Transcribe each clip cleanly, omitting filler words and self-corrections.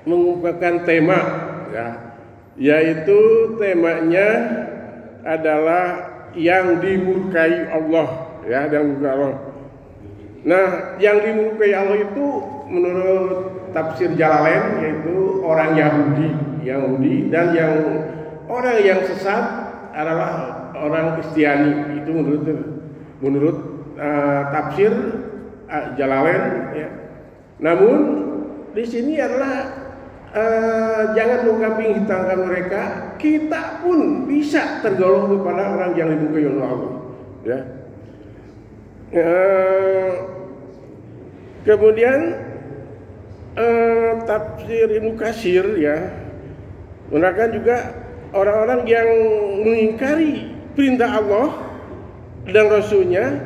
Mengungkapkan tema ya, yaitu temanya adalah yang dimurkai Allah ya, yang dimurkai Allah. Nah, yang dimurkai Allah itu menurut tafsir Jalalain yaitu orang Yahudi dan yang orang yang sesat adalah orang Kristiani. Itu menurut tafsir Jalalain ya. Namun di sini adalah jangan mengkambing hitamkan mereka. Kita pun bisa tergolong kepada orang yang dimurkai oleh Allah. Ya. Kemudian tafsir Ibnu Katsir ya menerangkan juga orang-orang yang mengingkari perintah Allah dan Rasulnya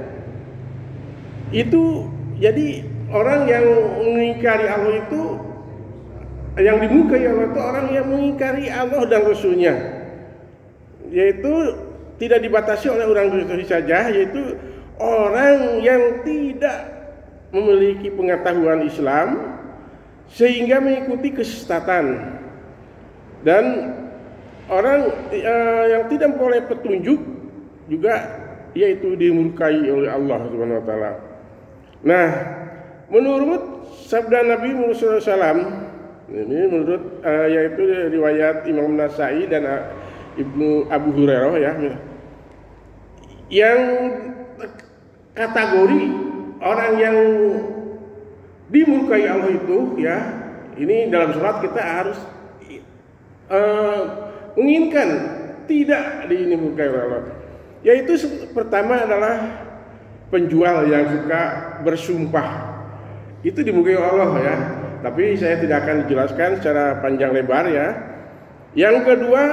itu jadi orang yang mengingkari Allah itu, yang dimurkai Allah itu orang yang mengingkari Allah dan Rasulnya, yaitu tidak dibatasi oleh orang Kristen saja, yaitu orang yang tidak memiliki pengetahuan Islam sehingga mengikuti kesesatan, dan orang yang tidak memperoleh petunjuk juga yaitu dimurkai oleh Allah Subhanahu wa taala. Nah, menurut sabda Nabi Muhammad SAW, ini menurut yaitu riwayat Imam Nasai dan Ibnu Abu Hurairah ya, yang kategori orang yang dimurkai Allah itu ya, ini dalam surat kita harus menginginkan tidak dimurkai oleh Allah. Yaitu pertama adalah penjual yang suka bersumpah. Itu dimurkai Allah ya, tapi saya tidak akan dijelaskan secara panjang lebar ya. Yang kedua,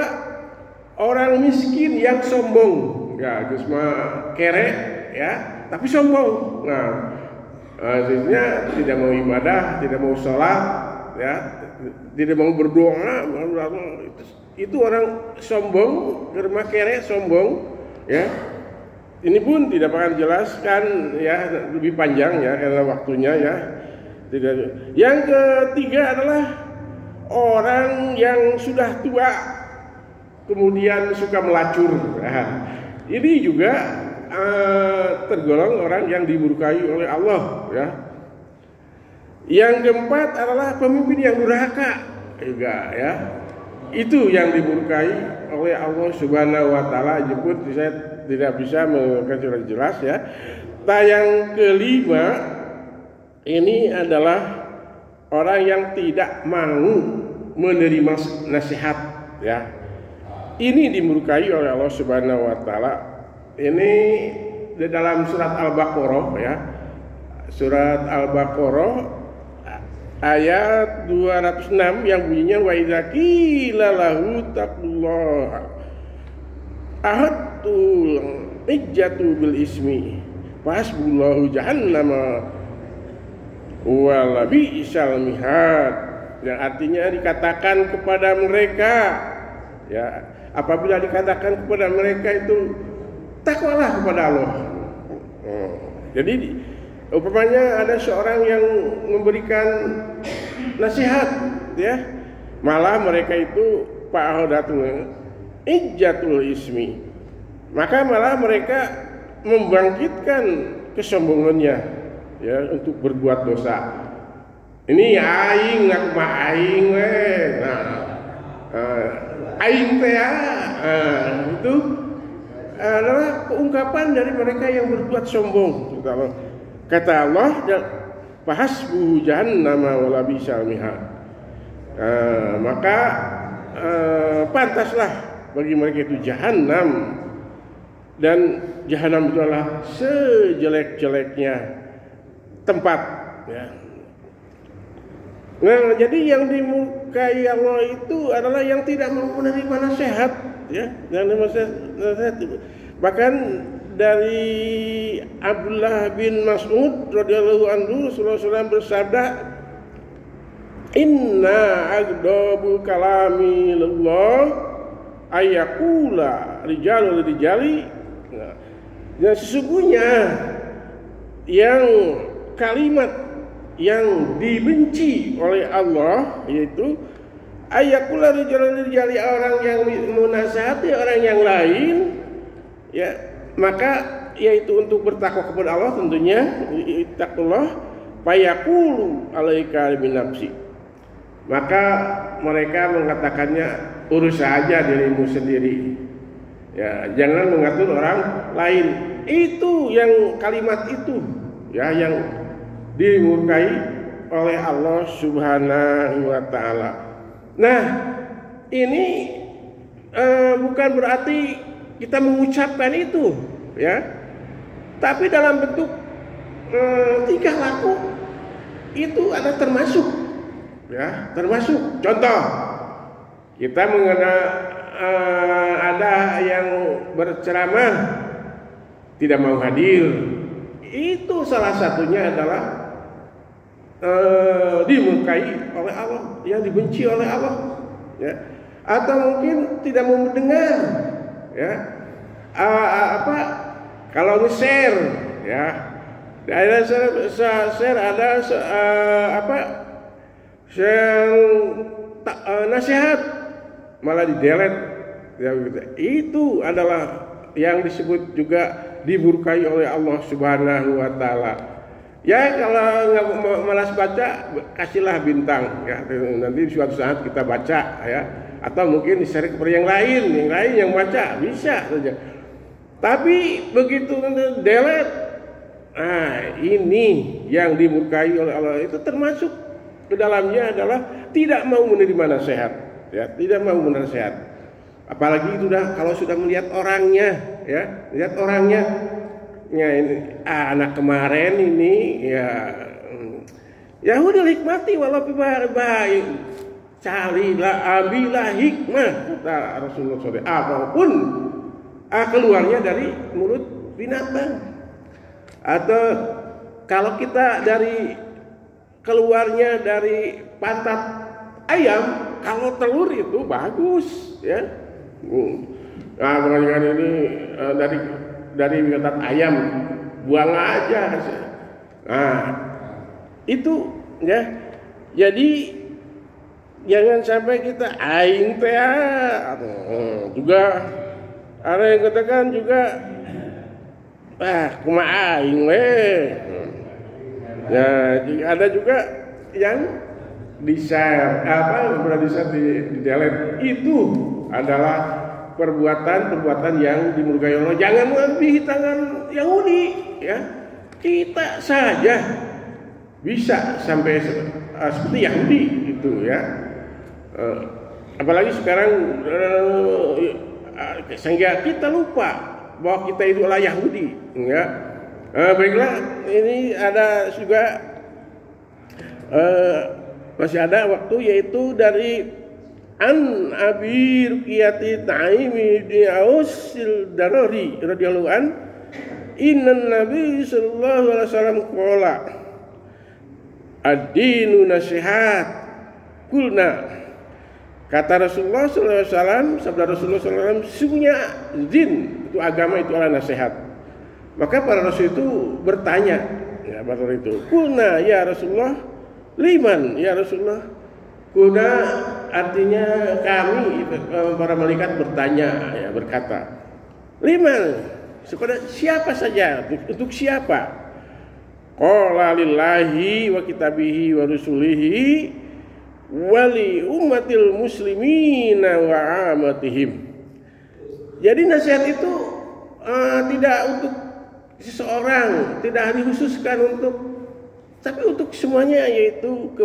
orang miskin yang sombong, ya, cuma kere ya, tapi sombong. Nah, artinya tidak mau ibadah, tidak mau sholat, ya, tidak mau berdoa, itu orang sombong, germa kere, sombong, ya. Ini pun tidak akan dijelaskan ya, lebih panjang ya karena waktunya ya. Tidak. Yang ketiga adalah orang yang sudah tua kemudian suka melacur. Nah, ini juga tergolong orang yang dimurkai oleh Allah ya. Yang keempat adalah pemimpin yang durhaka juga ya. Itu yang dimurkai oleh Allah Subhanahu wa taala. Jemput saya tidak bisa mengatakan jelas ya. Nah, yang kelima ini adalah orang yang tidak mau menerima nasihat ya. Ini dimurkai oleh Allah Subhanahu wa taala. Ini di dalam surat Al-Baqarah ya. Surat Al-Baqarah ayat 206 yang bunyinya wa idza qila lahu taqullaha ahadul ijjatu bil ismi fasbullahu jahannama walabi isal mihad, yang artinya dikatakan kepada mereka ya, apabila dikatakan kepada mereka itu takwalah kepada Allah. Jadi umpamanya ada seorang yang memberikan nasihat ya, malah mereka itu fa'ahadatun ijjatul ismi, maka malah mereka membangkitkan kesombongannya ya untuk berbuat dosa. Ini aing ngaku mah aing we. Aing teh itu adalah keungkapan dari mereka yang berbuat sombong. Kata Allah, fahasbuhu jahannama wala bisal mihad. Maka pantaslah bagi mereka itu jahanam, dan jahanam itu adalah sejelek-jeleknya tempat ya. Nah, jadi yang dimurkai Allah itu adalah yang tidak mau menerima nasihat ya, yang nasihat. Bahkan dari Abdullah bin Mas'ud radhiyallahu anhu, Rasulullah SAW bersabda, inna agdabu kalami lillah ayakula rijalul rijali. Nah, sesungguhnya yang kalimat yang dibenci oleh Allah, yaitu ayakula rijali orang yang menasihati orang yang lain, ya, maka yaitu untuk bertakwa kepada Allah tentunya, ittaqullah fayaqulu alaika min nafsi. Maka mereka mengatakannya, urus saja dirimu sendiri. Ya, jangan mengatur orang lain. Itu yang kalimat itu, ya, yang dimurkai oleh Allah Subhanahu wa taala. Nah, ini bukan berarti kita mengucapkan itu, ya. Tapi dalam bentuk tingkah laku itu ada termasuk, ya, termasuk. Contoh, kita mengenal ada yang berceramah tidak mau hadir, itu salah satunya adalah dimurkai oleh Allah, yang dibenci oleh Allah, ya. Atau mungkin tidak mau mendengar, ya. Kalau nge-share, ya, ada share ada nasihat malah di-delete, ya, gitu. Itu adalah yang disebut juga dimurkai oleh Allah Subhanahu wa taala. Ya, kalau nggak malas baca, kasihlah bintang, ya. Nanti suatu saat kita baca, ya. Atau mungkin di-share kepada yang lain yang baca, bisa saja. Tapi begitu delete, ini yang dimurkai oleh Allah. Itu termasuk ke dalamnya adalah tidak mau menerima nasihat, ya, tidak mau menerima nasihat. Apalagi itu kalau sudah melihat orangnya, ya, lihat orangnya, ya, ini anak kemarin ini, ya udah nikmati walaupun baik, carilah, ambillah hikmah, kata Rasulullah SAW, apapun keluarnya dari mulut binatang. Atau kalau kita keluarnya dari pantat ayam, kalau telur itu bagus, ya. Nah, pertanyaan ini dari pantat ayam, buang aja. Nah, itu, ya. Jadi jangan sampai kita aing teh juga ada yang katakan juga kumaha aing we. Ya, ada juga yang di-share di-delete. Itu adalah perbuatan yang dimurkai Allah. Jangan melebihi tangan Yahudi, ya. Kita saja bisa sampai seperti Yahudi itu, ya. Apalagi sekarang sehingga kita lupa bahwa kita itu adalah Yahudi, ya. Baiklah, ini ada juga masih ada waktu, yaitu dari An Abi Ruqiyati Ta'imi di Ausil Darari radhiyallahu an, inna Nabi sallallahu alaihi wasallam qala ad-dinu nasihat kulna. Kata Rasulullah SAW, sabda Rasulullah SAW, sesungguhnya din itu agama, itu adalah nasihat. Maka para Rasul itu bertanya, ya, para itu, kulna ya Rasulullah, liman ya Rasulullah. Kulna artinya kami, para malaikat bertanya, ya, berkata, liman, kepada siapa saja, untuk siapa? Qala lillahi wa kitabihi wa rusulihi wali ummatil muslimina wa amatihim. Jadi nasihat itu tidak untuk seseorang, tidak dikhususkan untuk, tapi untuk semuanya, yaitu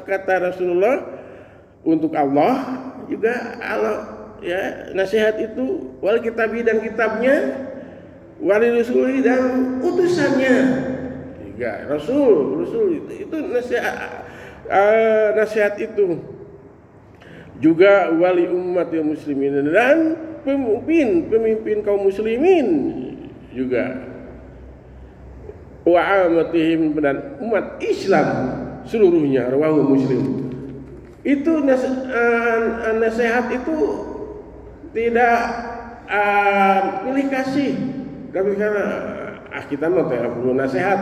kata Rasulullah, untuk Allah juga. Allah, ya, nasihat itu wal kitabi dan kitabnya, wali rusuli dan utusannya. Tiga, Rasul itu nasihat. Nasihat itu juga wali umat yang muslimin dan pemimpin kaum muslimin juga, wa amatihim dan umat Islam seluruhnya, rawahu Muslim. Itu nasihat itu tidak pilih kasih, tapi karena kita mau tidak perlu nasihat,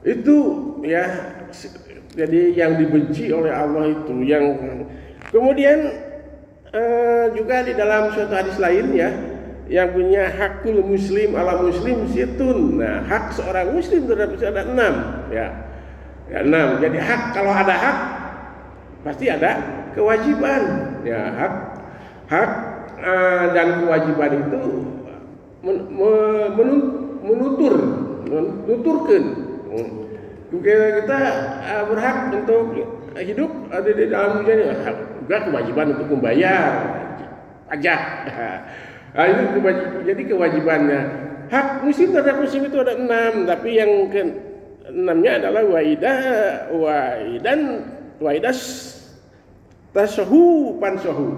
itu, ya, jadi yang dibenci oleh Allah itu. Yang kemudian juga di dalam suatu hadis lain ya, yang punya hakul muslim ala muslim situn. Nah, hak seorang muslim terhadap ada 6 ya. Ya 6. Jadi hak, kalau ada hak pasti ada kewajiban. Ya, hak dan kewajiban itu menuturkan. Kita berhak untuk hidup ada di dalam dunia ini, juga kewajiban untuk membayar pajak. Nah, itu jadi kewajibannya. Hak muslim terhadap muslim itu ada 6, tapi yang ke-6-nya adalah waidas tasahu pansahu.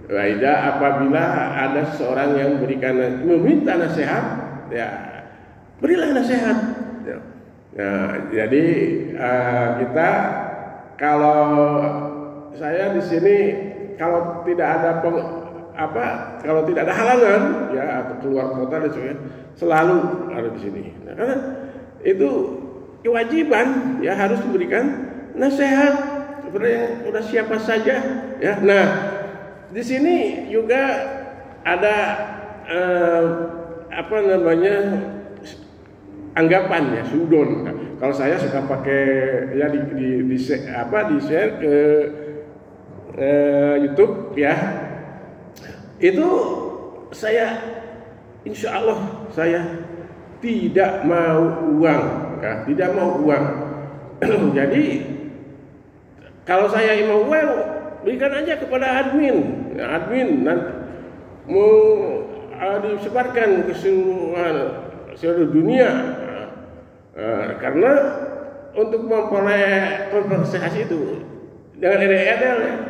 Waidah, apabila ada seorang yang meminta nasihat, ya berilah nasihat. Ya. Nah, jadi kita, kalau saya di sini kalau tidak ada kalau tidak ada halangan ya atau keluar kota dan sebagainya, selalu ada di sini. Nah, karena itu kewajiban ya, harus memberikan nasihat kepada yang sudah siapa saja ya. Nah, di sini juga ada anggapan ya, sudon. Nah, kalau saya suka pakai ya di share ke YouTube ya. Itu saya insya Allah saya tidak mau uang ya, tidak mau uang. Jadi kalau saya mau uang, berikan aja kepada admin. Ya, admin nanti mau disebarkan ke seluruh dunia. Karena untuk memperoleh kompensasi itu dengan edel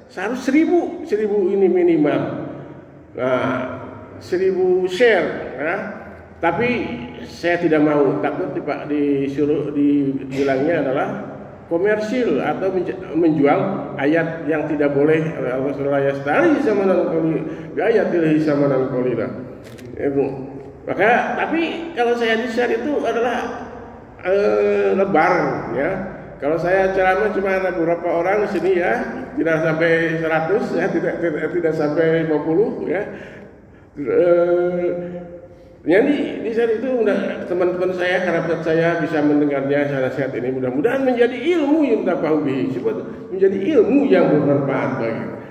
seharus 1000 ini minimal. Nah, 1000 share ya. Tapi saya tidak mau, takut disuruh dibilangnya adalah komersil atau menjual ayat yang tidak boleh oleh Allah Subhanahu wa taala zamanan qali ayatil zamanan qalila. Maka tapi kalau saya di-share itu adalah lebar ya. Kalau saya ceramah cuma ada beberapa orang di sini ya, tidak sampai 100 ya, tidak sampai 50 ya. Jadi di saat itu teman-teman saya, kerabat saya bisa mendengarnya nasihat ini, mudah-mudahan menjadi ilmu yang tafahubi, menjadi ilmu yang bermanfaat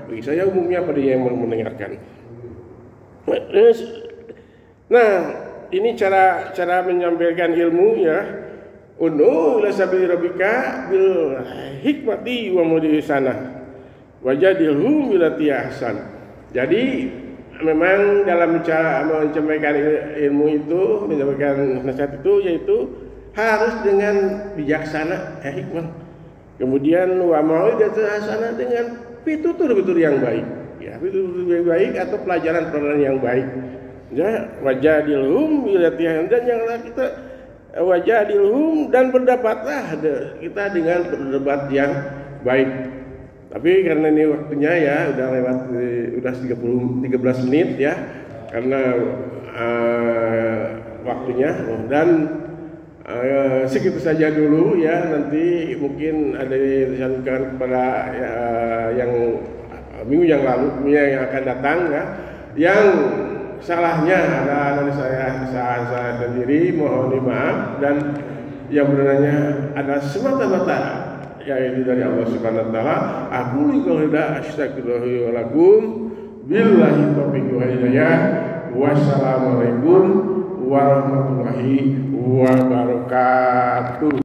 bagi saya umumnya pada yang mendengarkan. Nah, ini cara menyampaikan ilmu ya. Unu ila sabili rabbika bil hikmati wa mudhisana wajadilhum bil ahsan. Jadi memang dalam cara menyampaikan ilmu itu, menyampaikan nasihat itu, yaitu harus dengan bijaksana, hikmah. Kemudian wa mau'izatul hasanah, dengan pitutur yang baik. Ya, pitutur yang baik atau pelajaran-pelajaran yang baik. Ya, wajadilhum bil ahsan, dan janganlah kita wajadilhum, dan berdapatlah kita dengan berdebat yang baik. Tapi karena ini waktunya ya udah lewat, udah 13 menit ya, karena waktunya, dan segitu saja dulu ya. Nanti mungkin ada disampaikan kepada yang minggu yang lalu, yang akan datang ya, yang salahnya ada dari saya sendiri, mohon maaf, dan yang benarnya ada semata-mata yaitu dari Allah Subhanahu wa taala. Aku liqaulida astaghfirullahi wa lakum billahi taufiq wal hidayah. Wassalamualaikum warahmatullahi wabarakatuh.